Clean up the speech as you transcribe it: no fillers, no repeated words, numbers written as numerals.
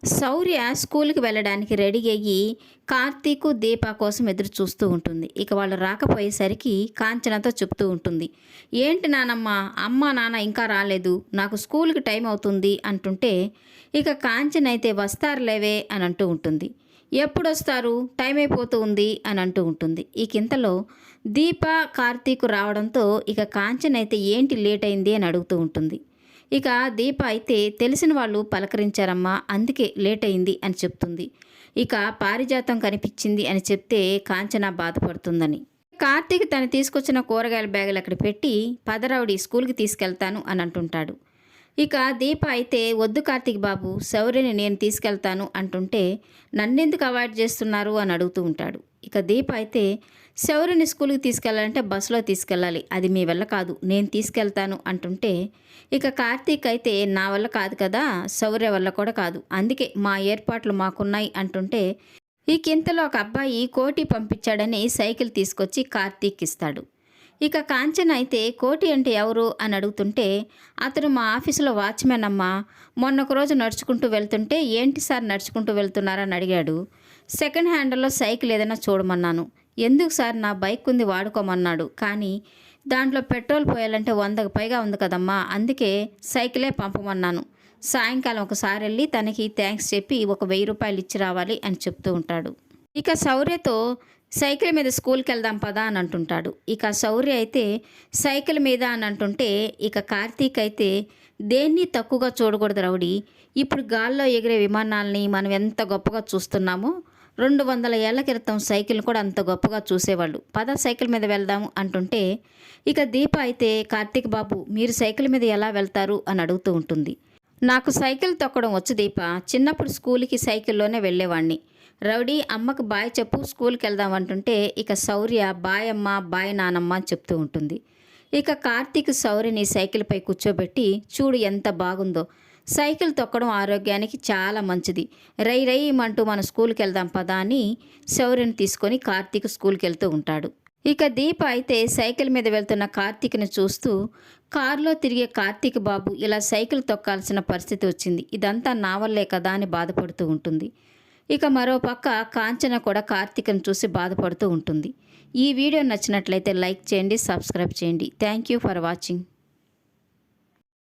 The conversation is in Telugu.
శౌర్య స్కూల్‌కి వెళ్ళడానికి రెడీ అయ్యి, కార్తీకు, దీప కోసం ఎదురు చూస్తూ ఉంటుంది. ఇక వాళ్ళు రాకపోయేసరికి కాంచనతో చెప్తూ ఉంటుంది. "ఏంటి నానమ్మ, అమ్మ, నాన్న ఇంకా రాలేదు. నాకు స్కూల్‌కి టైం అవుతుంది" అంటుంటే, ఇక కాంచన అయితే "వస్తారులేవే" అని అంటూ ఉంటుంది. "ఎప్పుడొస్తారు? టైం అయిపోతూ ఉంది" అని అంటూ ఉంటుంది. ఇంతలో దీప, కార్తీకు రావడంతో ఇక కాంచన అయితే "ఏంటి లేట్ అయింది" అని అడుగుతూ ఉంటుంది. ఇక దీప అయితే తెలిసిన వాళ్ళు పలకరించారమ్మా, అందుకే లేట్ అయింది అని చెప్తుంది. ఇక పారిజాతం కనిపించింది అని చెప్తే కాంచన బాధపడుతుందని. కార్తీక్ తను తీసుకొచ్చిన కూరగాయల బ్యాగులు అక్కడ పెట్టి పదరావుడి స్కూల్కి తీసుకెళ్తాను అని అంటుంటాడు. ఇక దీప అయితే "వద్దు కార్తీక్ బాబు, శౌర్యని నేను తీసుకెళ్తాను" అంటుంటే "నన్నెందుకు అవాయిడ్ చేస్తున్నారు" అని అడుగుతూ ఉంటాడు. ఇక దీప అయితే "శౌర్యని స్కూల్కి తీసుకెళ్ళాలంటే బస్సులో తీసుకెళ్ళాలి, అది మీ వల్ల కాదు, నేను తీసుకెళ్తాను" అంటుంటే ఇక కార్తీక్ అయితే "నా వల్ల కాదు కదా, శౌర్య వల్ల కూడా కాదు, అందుకే మా ఏర్పాట్లు మాకున్నాయి" అంటుంటే ఇంతలో ఒక అబ్బాయి కోటి పంపించాడని సైకిల్ తీసుకొచ్చి కార్తీక్ ఇస్తాడు. ఇక కాంచన అయితే "కోటి అంటే ఎవరు" అని అడుగుతుంటే "అతను మా ఆఫీసులో వాచ్మెన్ అమ్మా, మొన్న ఒక రోజు నడుచుకుంటూ వెళ్తుంటే ఏంటి సార్ నడుచుకుంటూ వెళ్తున్నారని అడిగాడు. సెకండ్ హ్యాండ్లో సైకిల్ ఏదైనా చూడమన్నాను. ఎందుకు సార్, నా బైక్ ఉంది వాడుకోమన్నాడు, కానీ దాంట్లో పెట్రోల్ పోయాలంటే 100కి పైగా ఉంది కదమ్మా, అందుకే సైకిలే పంపమన్నాను. సాయంకాలం ఒకసారి వెళ్ళి తనకి థ్యాంక్స్ చెప్పి ఒక 1000 రూపాయలు ఇచ్చి రావాలి" అని చెప్తూ ఉంటాడు. ఇక శౌర్యతో "సైకిల్ మీద స్కూల్కి వెళ్దాం పదా" అని అంటుంటాడు. ఇక శౌర్య అయితే "సైకిల్ మీద" అని అంటుంటే ఇక కార్తీక్ అయితే "దేన్ని తక్కువగా చూడకూడదు రౌడీ, ఇప్పుడు గాల్లో ఎగిరే విమానాల్ని మనం ఎంత గొప్పగా చూస్తున్నామో, 200 ఏళ్ల క్రితం సైకిల్ కూడా అంత గొప్పగా చూసేవాళ్ళు, పద సైకిల్ మీద వెళ్దాము" అంటుంటే ఇక దీప అయితే "కార్తీక్ బాబు, మీరు సైకిల్ మీద ఎలా వెళ్తారు" అని అడుగుతూ ఉంటుంది. "నాకు సైకిల్ తొక్కడం వచ్చు దీప, చిన్నప్పుడు స్కూల్కి సైకిల్లోనే వెళ్ళేవాడిని. రౌడీ, అమ్మకు బాయ్ చెప్పు, స్కూల్కి వెళ్దాం" అంటుంటే ఇక శౌర్య "బాయ్ అమ్మ, బాయ్ నానమ్మ" అని చెప్తూ ఉంటుంది. ఇక కార్తీక్ శౌర్యని సైకిల్పై కూర్చోబెట్టి "చూడు ఎంత బాగుందో, సైకిల్ తొక్కడం ఆరోగ్యానికి చాలా మంచిది, రై రైమంటూ మన స్కూల్కి వెళ్దాం పదా" అని శౌర్యని తీసుకొని కార్తీక్ స్కూల్కి వెళ్తూ ఉంటాడు. ఇక దీప అయితే సైకిల్ మీద వెళ్తున్న కార్తీక్ని చూస్తూ "కారులో తిరిగే కార్తీక్ బాబు ఇలా సైకిల్ తొక్కాల్సిన పరిస్థితి వచ్చింది, ఇదంతా నా వల్లే కదా" అని బాధపడుతూ ఉంటుంది. ఇక మరోపక్క కాంచన కూడా కార్తీక్ని చూసి బాధపడుతూ ఉంటుంది. ఈ వీడియో నచ్చినట్లయితే లైక్ చేయండి, సబ్స్క్రైబ్ చేయండి. Thank you for watching.